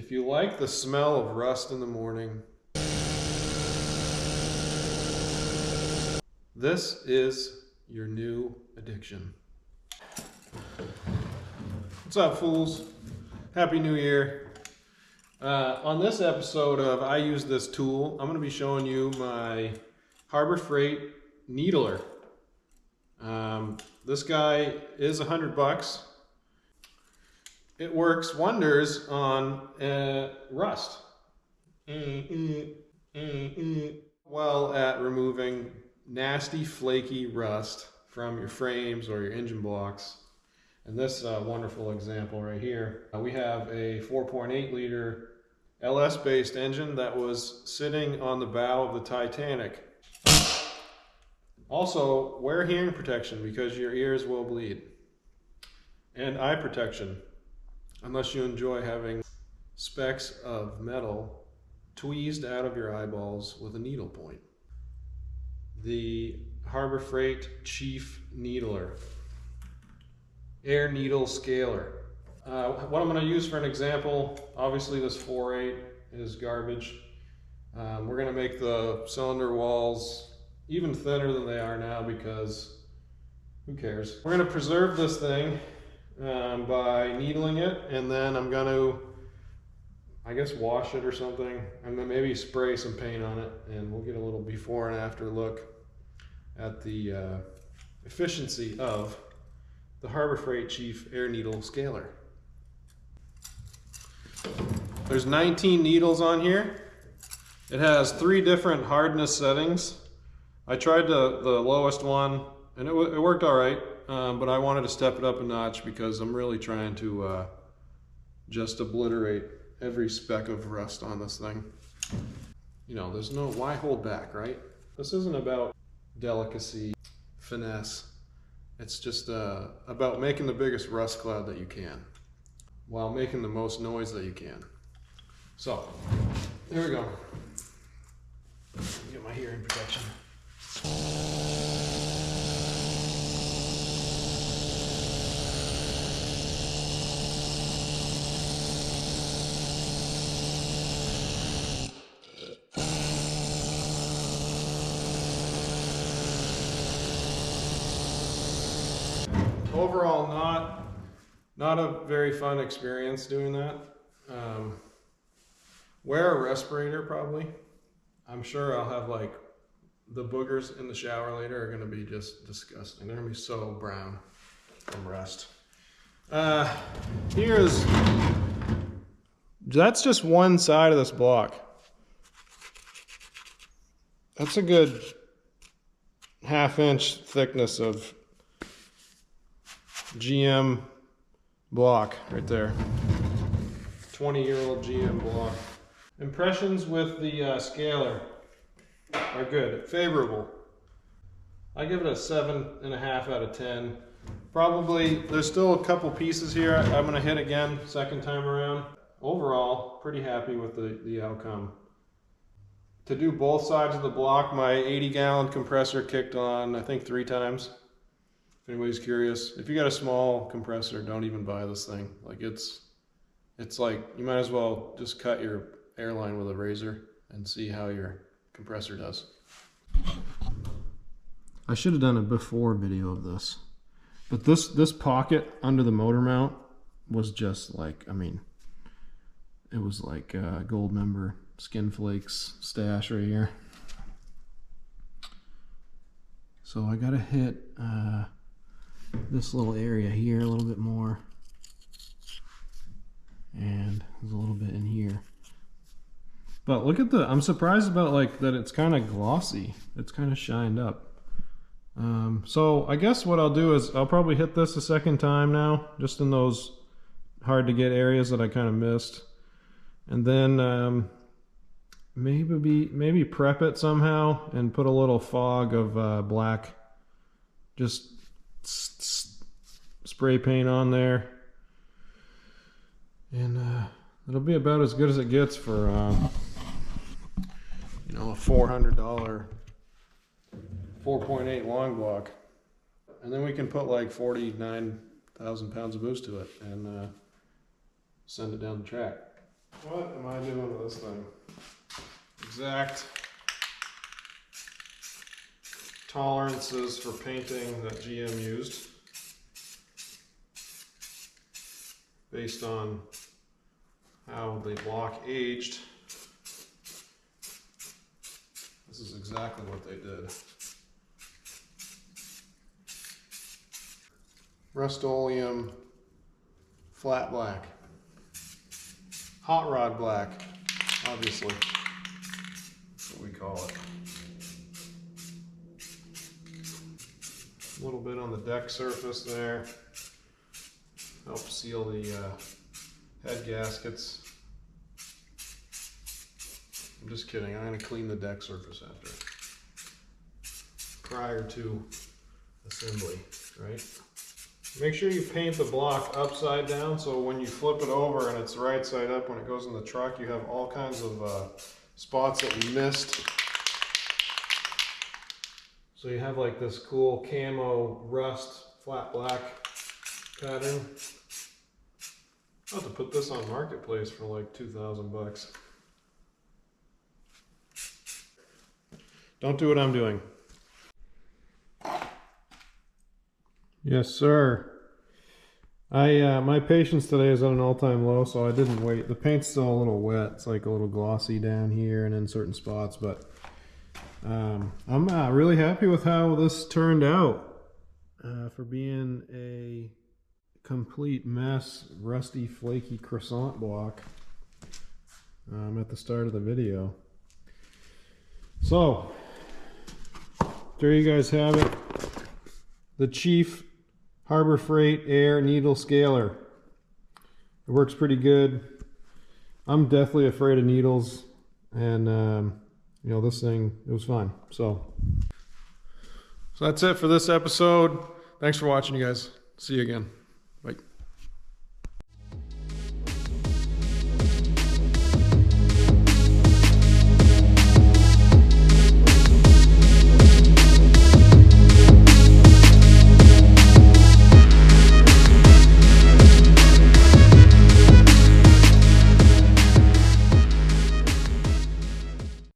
If you like the smell of rust in the morning, this is your new addiction. What's up, fools? Happy New Year. On this episode of I Use This Tool, I'm going to be showing you my Harbor Freight Needler. This guy is $100. It works wonders on rust. Well, at removing nasty, flaky rust from your frames or your engine blocks. And this wonderful example right here, we have a 4.8 liter LS-based engine that was sitting on the bow of the Titanic. Also, wear hearing protection because your ears will bleed. And eye protection, unless you enjoy having specks of metal tweezed out of your eyeballs with a needle point. The Harbor Freight Chief Needler. Air Needle Scaler. What I'm going to use for an example, obviously this 4.8 is garbage. We're going to make the cylinder walls even thinner than they are now because who cares? We're going to preserve this thing by needling it, and then I'm going to, I guess, wash it or something, and then maybe spray some paint on it, and we'll get a little before and after look at the efficiency of the Harbor Freight Chief Air Needle Scaler. There's 19 needles on here. It has 3 different hardness settings. I tried the lowest one, and it worked all right, but I wanted to step it up a notch because I'm really trying to just obliterate every speck of rust on this thing. You know, there's no, why hold back, right? This isn't about delicacy, finesse. It's just about making the biggest rust cloud that you can while making the most noise that you can. So, there we go. Get my hearing protection. Overall, not a very fun experience doing that. Wear a respirator probably. I'm sure I'll have like the boogers in the shower later are gonna be just disgusting. They're gonna be so brown from rust. That's just one side of this block. That's a good half-inch thickness of GM block right there. 20-year-old GM block. Impressions with the scaler are good, favorable. I give it a 7.5 out of 10. Probably, there's still a couple pieces here I'm gonna hit again second time around. Overall, pretty happy with the outcome. To do both sides of the block, my 80-gallon compressor kicked on, I think 3 times. If anybody's curious, if you got a small compressor, don't even buy this thing. Like it's like, you might as well just cut your airline with a razor and see how your compressor does. I should have done a before video of this, but this pocket under the motor mount was just like, I mean, it was like Gold Member Skin Flakes stash right here. So I gotta hit this little area here a little bit more, and there's a little bit in here. But look at I'm surprised about like that it's kind of glossy. It's kind of shined up. So I guess what I'll do is I'll probably hit this a second time now, just in those hard to get areas that I kind of missed. And then maybe prep it somehow and put a little fog of black, just spray paint on there. And it'll be about as good as it gets for you know, a $400 4.8 long block. And then we can put like 49,000 pounds of boost to it and send it down the track. What am I doing with this thing? Exact tolerances for painting that GM used based on how the block aged. This is exactly what they did. Rust-Oleum flat black. Hot rod black, obviously. That's what we call it. A little bit on the deck surface there. Help seal the head gaskets. I'm just kidding. I'm going to clean the deck surface after. Prior to assembly, right? Make sure you paint the block upside down so when you flip it over and it's right side up when it goes in the truck, you have all kinds of spots that you missed. So you have like this cool camo rust flat black pattern. I'll have to put this on Marketplace for like 2,000 bucks. Don't do what I'm doing. Yes, sir. My patience today is at an all-time low, so I didn't wait. The paint's still a little wet. It's like a little glossy down here and in certain spots, but I'm really happy with how this turned out for being a complete mess, rusty, flaky croissant block at the start of the video. So, there you guys have it. The Chief Harbor Freight Air Needle Scaler. It works pretty good. I'm deathly afraid of needles, and you know, this thing, it was fun. So that's it for this episode. Thanks for watching, you guys. See you again. Bye.